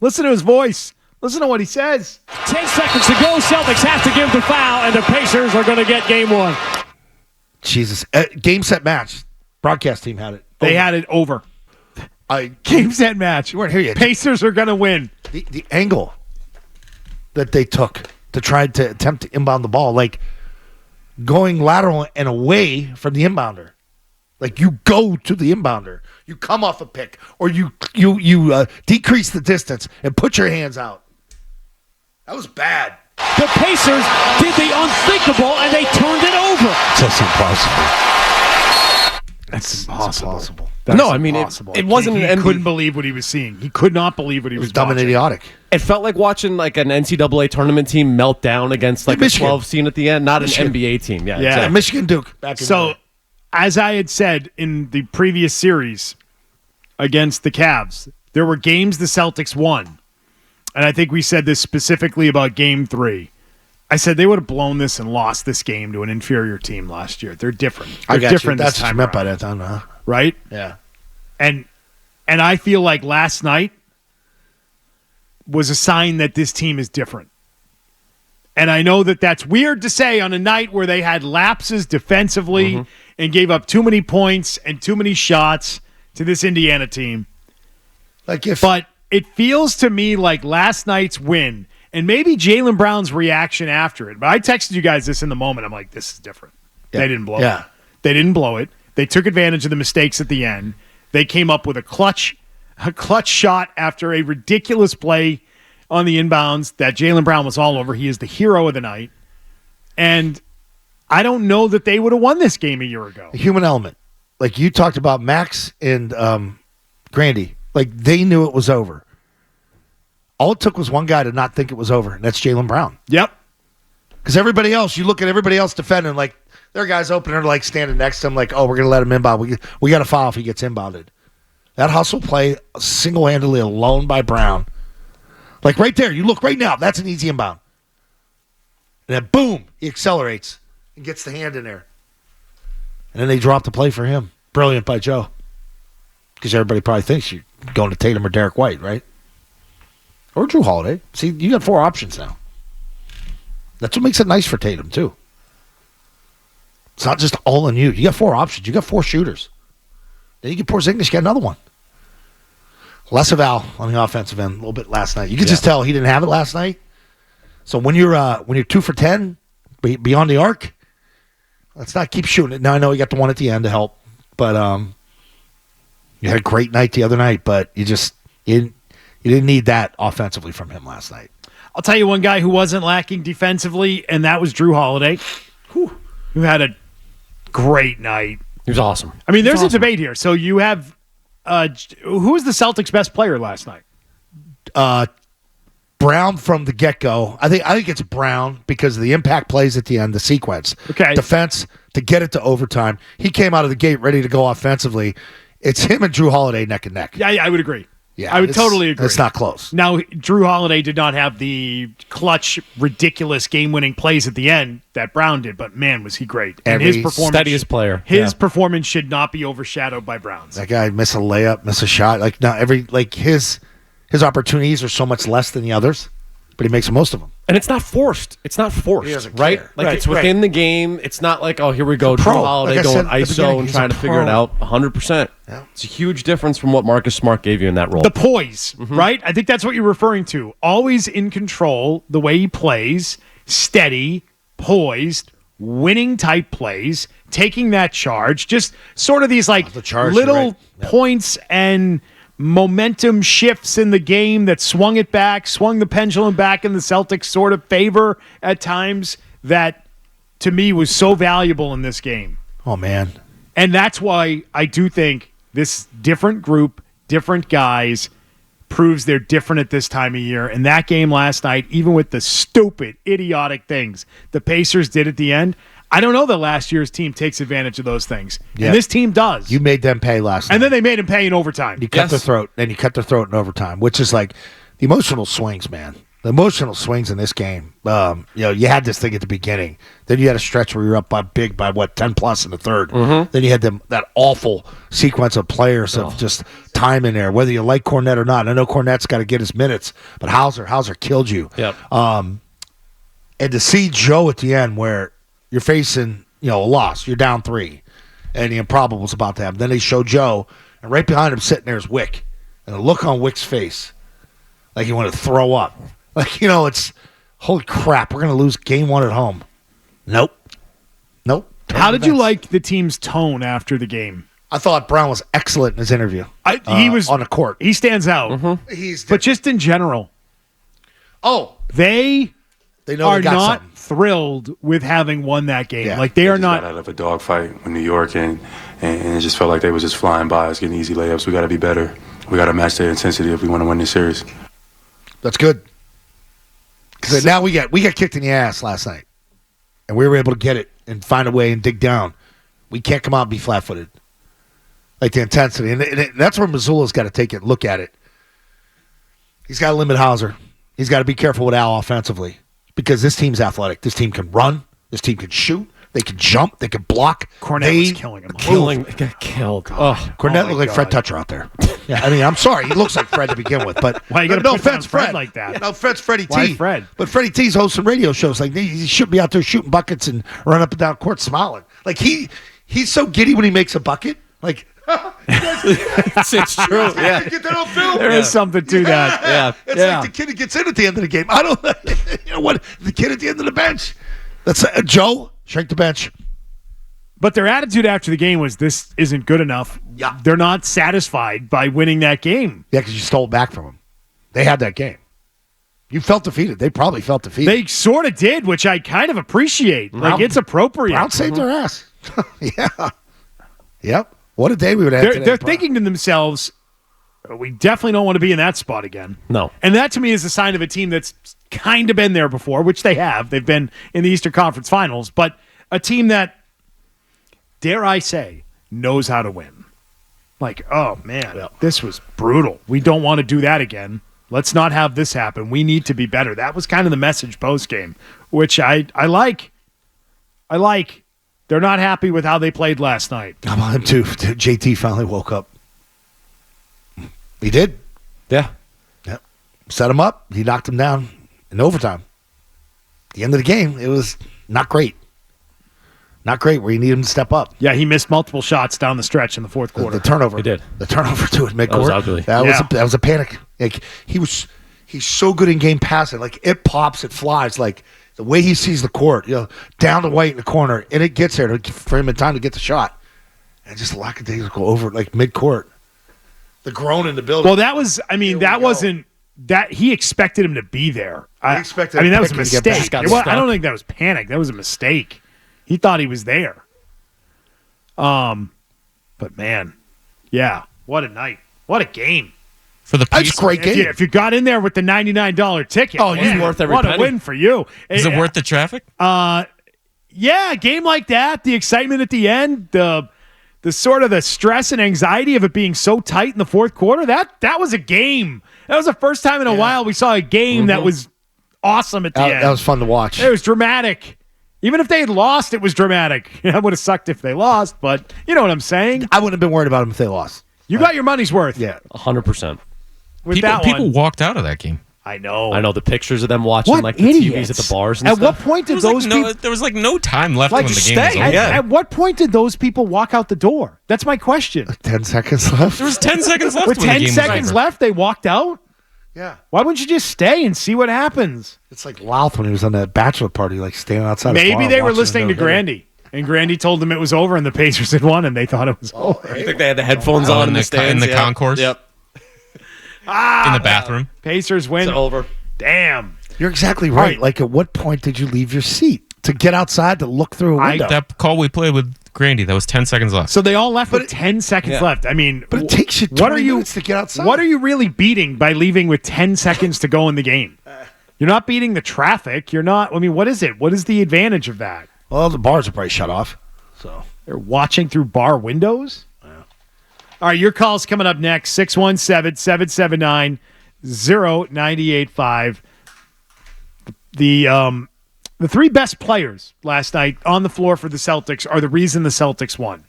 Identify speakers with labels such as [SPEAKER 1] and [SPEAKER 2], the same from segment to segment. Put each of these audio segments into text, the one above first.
[SPEAKER 1] Listen to his voice. Listen to what he says.
[SPEAKER 2] 10 seconds to go. Celtics have to give the foul, and the Pacers are going to get game one.
[SPEAKER 3] Jesus. Game, set, match. Broadcast team had it.
[SPEAKER 1] They had it over. Game, set, match.
[SPEAKER 3] You weren't here yet.
[SPEAKER 1] Pacers are going to win.
[SPEAKER 3] The angle that they took to try to attempt to inbound the ball, like going lateral and away from the inbounder. Like you go to the inbounder. You come off a pick, or you decrease the distance and put your hands out. That was bad.
[SPEAKER 2] The Pacers did the unthinkable, and they turned it over.
[SPEAKER 3] That's impossible.
[SPEAKER 1] That's impossible.
[SPEAKER 4] No, I mean, it wasn't
[SPEAKER 1] He
[SPEAKER 4] an
[SPEAKER 1] couldn't believe what he was seeing. He could not believe what he was
[SPEAKER 3] dumb and
[SPEAKER 1] watching.
[SPEAKER 3] idiotic.
[SPEAKER 4] It felt like watching like an NCAA tournament team melt down against like a 12 scene at the end, not an NBA team. Yeah, exactly.
[SPEAKER 3] Michigan Duke.
[SPEAKER 1] So, as I had said in the previous series against the Cavs, there were games the Celtics won. And I think we said this specifically about Game 3. I said they would have blown this and lost this game to an inferior team last year. They're different. They're different
[SPEAKER 3] That's
[SPEAKER 1] this
[SPEAKER 3] what you
[SPEAKER 1] time
[SPEAKER 3] meant by
[SPEAKER 1] around.
[SPEAKER 3] that time, huh?
[SPEAKER 1] Right?
[SPEAKER 3] Yeah.
[SPEAKER 1] And I feel like last night was a sign that this team is different. And I know that that's weird to say on a night where they had lapses defensively and gave up too many points and too many shots to this Indiana team. But it feels to me like last night's win, and maybe Jaylen Brown's reaction after it. But I texted you guys this in the moment. I'm like, this is different. Yeah. They didn't blow it. They didn't blow it. They took advantage of the mistakes at the end. They came up with a clutch shot after a ridiculous play on the inbounds that Jaylen Brown was all over. He is the hero of the night. And I don't know that they would have won this game a year ago.
[SPEAKER 3] The human element. Like you talked about Max and Grandy. Like they knew it was over. All it took was one guy to not think it was over, and that's Jaylen Brown.
[SPEAKER 1] Yep.
[SPEAKER 3] Because everybody else, you look at everybody else defending, like there are guys open there like standing next to him, like, oh, we're going to let him inbound. We got to foul if he gets inbounded. That hustle play single-handedly alone by Brown. Like right there, you look right now, that's an easy inbound. And then boom, he accelerates and gets the hand in there. And then they drop the play for him. Brilliant by Joe. Because everybody probably thinks you're going to Tatum or Derek White, right? Or Jrue Holiday. See, you got 4 options now. That's what makes it nice for Tatum, too. It's not just all on you. You got 4 options. You got 4 shooters. Then you get Porzingis, get another one. Less of Al on the offensive end a little bit last night. You could just tell he didn't have it last night. So when you're 2 for 10 beyond the arc, let's not keep shooting it. Now I know you got the one at the end to help, but you had a great night the other night, but you didn't need that offensively from him last night.
[SPEAKER 1] I'll tell you one guy who wasn't lacking defensively, and that was Jrue Holiday, who had a great night.
[SPEAKER 4] He was awesome.
[SPEAKER 1] I mean, there's a debate here. So you have who was the Celtics' best player last night?
[SPEAKER 3] Brown from the get-go. I think it's Brown because of the impact plays at the end, the sequence.
[SPEAKER 1] Okay.
[SPEAKER 3] Defense to get it to overtime. He came out of the gate ready to go offensively. It's him and Jrue Holiday neck and neck.
[SPEAKER 1] Yeah, I would agree.
[SPEAKER 3] Yeah,
[SPEAKER 1] I would totally agree.
[SPEAKER 3] It's not close.
[SPEAKER 1] Now, Jrue Holiday did not have the clutch, ridiculous game-winning plays at the end that Brown did, but man, was he great. And his performance,
[SPEAKER 4] steadiest player.
[SPEAKER 1] His performance should not be overshadowed by Brown's.
[SPEAKER 3] That guy miss a layup, miss a shot. Like now, his opportunities are so much less than the others, but he makes the most of them.
[SPEAKER 4] And it's not forced. It's not forced,
[SPEAKER 3] He doesn't
[SPEAKER 4] right?
[SPEAKER 3] care.
[SPEAKER 4] Like
[SPEAKER 3] Right,
[SPEAKER 4] it's within the game. It's not like, oh, here we go, Jrue Holiday
[SPEAKER 3] Like I
[SPEAKER 4] going
[SPEAKER 3] said at the
[SPEAKER 4] ISO
[SPEAKER 3] beginning,
[SPEAKER 4] and
[SPEAKER 3] he's
[SPEAKER 4] trying
[SPEAKER 3] a
[SPEAKER 4] to figure it
[SPEAKER 3] pro.
[SPEAKER 4] out 100%.
[SPEAKER 3] Yeah.
[SPEAKER 4] It's a huge difference from what Marcus Smart gave you in that role.
[SPEAKER 1] The poise, right? I think that's what you're referring to. Always in control, the way he plays, steady, poised, winning type plays, taking that charge, just sort of these like
[SPEAKER 3] the charge,
[SPEAKER 1] little
[SPEAKER 3] right. Yep.
[SPEAKER 1] points and momentum shifts in the game that swung the pendulum back in the Celtics' sort of favor at times that, to me, was so valuable in this game.
[SPEAKER 3] Oh, man.
[SPEAKER 1] And that's why I do think this different group, different guys, proves they're different at this time of year. And that game last night, even with the stupid, idiotic things the Pacers did at the end, I don't know that last year's team takes advantage of those things.
[SPEAKER 3] Yeah.
[SPEAKER 1] And this team does.
[SPEAKER 3] You made them pay last night.
[SPEAKER 1] And then they made him pay in overtime.
[SPEAKER 3] You cut their throat, and you cut their throat in overtime, which is like the emotional swings, man. The emotional swings in this game. You had this thing at the beginning. Then you had a stretch where you were up by 10 plus in the third.
[SPEAKER 4] Mm-hmm.
[SPEAKER 3] Then you had that awful sequence of players of just time in there, whether you like Cornette or not. I know Cornette's got to get his minutes, but Hauser killed you.
[SPEAKER 4] Yep.
[SPEAKER 3] And to see Joe at the end where you're facing, a loss, you're down 3, and the improbable's about to happen. Then they show Joe, and right behind him sitting there is Wick. And the look on Wick's face, like you want to throw up. Like, it's, holy crap, we're going to lose game 1 at home. Nope.
[SPEAKER 1] How did you like the team's tone after the game?
[SPEAKER 3] I thought Brown was excellent in his interview.
[SPEAKER 1] He was
[SPEAKER 3] on the court.
[SPEAKER 1] He stands out.
[SPEAKER 4] Mm-hmm.
[SPEAKER 1] But just in general. They
[SPEAKER 3] know
[SPEAKER 1] are
[SPEAKER 3] they got
[SPEAKER 1] not
[SPEAKER 3] something.
[SPEAKER 1] thrilled with having won that game.
[SPEAKER 3] Yeah.
[SPEAKER 1] Like, they are
[SPEAKER 5] Just
[SPEAKER 1] not.
[SPEAKER 5] got out of a dogfight with New York, and it just felt like they was just flying by us, getting easy layups. We got to be better. We got to match their intensity if we want to win this series.
[SPEAKER 3] That's good. Because now we got kicked in the ass last night, and we were able to get it and find a way and dig down. We can't come out and be flat-footed. Like the intensity. And that's where Missoula's got to take it and look at it. He's got to limit Hauser. He's got to be careful with Al offensively because this team's athletic. This team can run. This team can shoot. They can jump. They can block.
[SPEAKER 1] Cornette was killing him.
[SPEAKER 4] Got killed.
[SPEAKER 3] Cornette looked like Fred Toucher out there. Yeah, I mean, I'm sorry. He looks like Fred to begin with, but
[SPEAKER 1] Why you gotta
[SPEAKER 3] no
[SPEAKER 1] put down
[SPEAKER 3] offense,
[SPEAKER 1] Fred like that?
[SPEAKER 3] No offense, Freddie T.
[SPEAKER 1] Why Fred?
[SPEAKER 3] But Freddie T's hosting radio shows. Like he shouldn't be out there shooting buckets and running up and down court smiling. Like he's so giddy when he makes a bucket. Like
[SPEAKER 4] It's true. Yeah.
[SPEAKER 3] Get that on film.
[SPEAKER 1] There is something to that.
[SPEAKER 4] Yeah.
[SPEAKER 3] It's like the kid who gets in at the end of the game. I don't. What the kid at the end of the bench? That's Joe. Shrink the bench.
[SPEAKER 1] But their attitude after the game was, this isn't good enough.
[SPEAKER 3] Yeah.
[SPEAKER 1] They're not satisfied by winning that game.
[SPEAKER 3] Yeah, because you stole it back from them. They had that game. You felt defeated. They probably felt defeated.
[SPEAKER 1] They sort of did, which I kind of appreciate. Like, it's appropriate.
[SPEAKER 3] Brown saved their ass. Yeah. Yep. What a day we would have today.
[SPEAKER 1] They're thinking to themselves, we definitely don't want to be in that spot again.
[SPEAKER 4] No.
[SPEAKER 1] And that, to me, is a sign of a team that's kind of been there before, which they have. They've been in the Eastern Conference Finals. But a team that, dare I say, knows how to win. Like, oh, man, this was brutal. We don't want to do that again. Let's not have this happen. We need to be better. That was kind of the message post-game, which I like. I like. They're not happy with how they played last night.
[SPEAKER 3] I'm on him, too. JT finally woke up. He did.
[SPEAKER 4] Yeah.
[SPEAKER 3] Yep. Set him up. He knocked him down in overtime. At the end of the game, it was not great. Not great where you need him to step up.
[SPEAKER 1] Yeah, he missed multiple shots down the stretch in the fourth quarter.
[SPEAKER 3] The turnover.
[SPEAKER 4] He did.
[SPEAKER 3] The turnover, too, at midcourt.
[SPEAKER 4] That was ugly.
[SPEAKER 3] That was a panic. Like, he's so good in game passing. Like, it pops, it flies. Like, the way he sees the court, down to White in the corner, and it gets there for him in time to get the shot. And just lackadaisical over, like, midcourt. The groan in the building.
[SPEAKER 1] Well, that was, wasn't, that he expected him to be there.
[SPEAKER 3] He expected
[SPEAKER 1] that was a
[SPEAKER 3] him to get
[SPEAKER 1] mistake.
[SPEAKER 3] back.
[SPEAKER 1] I don't think that was panic. That was a mistake. He thought he was there. But man, yeah, what a night. What a game.
[SPEAKER 6] For the
[SPEAKER 3] That's a great game.
[SPEAKER 1] If you got in there with the $99 ticket,
[SPEAKER 4] it's worth every
[SPEAKER 1] what
[SPEAKER 4] penny.
[SPEAKER 1] a win for you.
[SPEAKER 6] Is it worth the traffic?
[SPEAKER 1] Yeah, a game like that, the excitement at the end, the sort of the stress and anxiety of it being so tight in the fourth quarter, that was a game. That was the first time in a while we saw a game that was awesome at the end.
[SPEAKER 3] That was fun to watch.
[SPEAKER 1] It was dramatic. Even if they had lost, it was dramatic. It would have sucked if they lost, but you know what I'm saying?
[SPEAKER 3] I wouldn't have been worried about them if they lost.
[SPEAKER 1] You got your money's worth.
[SPEAKER 3] Yeah.
[SPEAKER 4] 100%.
[SPEAKER 1] With that
[SPEAKER 6] People
[SPEAKER 1] one.
[SPEAKER 6] walked out of that game.
[SPEAKER 1] I know.
[SPEAKER 4] I know the pictures of them watching
[SPEAKER 1] What
[SPEAKER 4] like the
[SPEAKER 1] idiots.
[SPEAKER 4] TVs at the bars and
[SPEAKER 1] At
[SPEAKER 4] stuff.
[SPEAKER 1] what point did
[SPEAKER 6] There
[SPEAKER 1] those
[SPEAKER 6] was,
[SPEAKER 1] people...
[SPEAKER 6] there was no time left
[SPEAKER 1] Like,
[SPEAKER 6] when the
[SPEAKER 1] just
[SPEAKER 6] game was
[SPEAKER 1] stay.
[SPEAKER 6] over.
[SPEAKER 1] At what point did those people walk out the door? That's my question.
[SPEAKER 3] 10 seconds left.
[SPEAKER 6] There was 10 seconds left
[SPEAKER 1] With
[SPEAKER 6] when the
[SPEAKER 1] 10
[SPEAKER 6] game
[SPEAKER 1] seconds
[SPEAKER 6] was over.
[SPEAKER 1] left, they walked out?
[SPEAKER 3] Yeah.
[SPEAKER 1] Why wouldn't you just stay and see what happens?
[SPEAKER 3] It's like Louth when he was on that bachelor party, like standing outside.
[SPEAKER 1] Maybe
[SPEAKER 3] a bar
[SPEAKER 1] they were
[SPEAKER 3] watching
[SPEAKER 1] listening to
[SPEAKER 3] the no-hitter.
[SPEAKER 1] Grandy, and Grandy told them it was over and the Pacers had won, and they thought it was over.
[SPEAKER 4] You think they had the headphones on in the stands?
[SPEAKER 6] in the concourse?
[SPEAKER 4] Yep.
[SPEAKER 6] In the bathroom?
[SPEAKER 1] Pacers win.
[SPEAKER 4] It's over.
[SPEAKER 1] Damn.
[SPEAKER 3] You're exactly right.
[SPEAKER 1] Right.
[SPEAKER 3] Like, at what point did you leave your seat to get outside to look through a window?
[SPEAKER 6] That call we played with Grandy, that was 10 seconds left.
[SPEAKER 1] So they all left with 10 seconds left. I mean,
[SPEAKER 3] But it takes you 20 minutes to get outside.
[SPEAKER 1] What are you really beating by leaving with 10 seconds to go in the game? You're not beating the traffic. You're not. I mean, what is it? What is the advantage of that?
[SPEAKER 3] Well, the bars are probably shut off. So
[SPEAKER 1] They're watching through bar windows? All right, your call's coming up next. 617-779-0985. the three best players last night on the floor for the Celtics are the reason the Celtics won.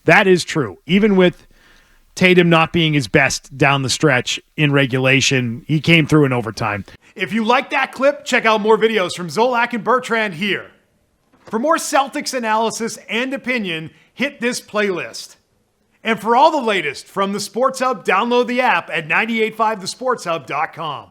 [SPEAKER 1] That is true. Even with Tatum not being his best down the stretch in regulation, he came through in overtime. If you like that clip, check out more videos from Zolak and Bertrand here. For more Celtics analysis and opinion, hit this playlist. And for all the latest from the Sports Hub, download the app at 985thesportshub.com.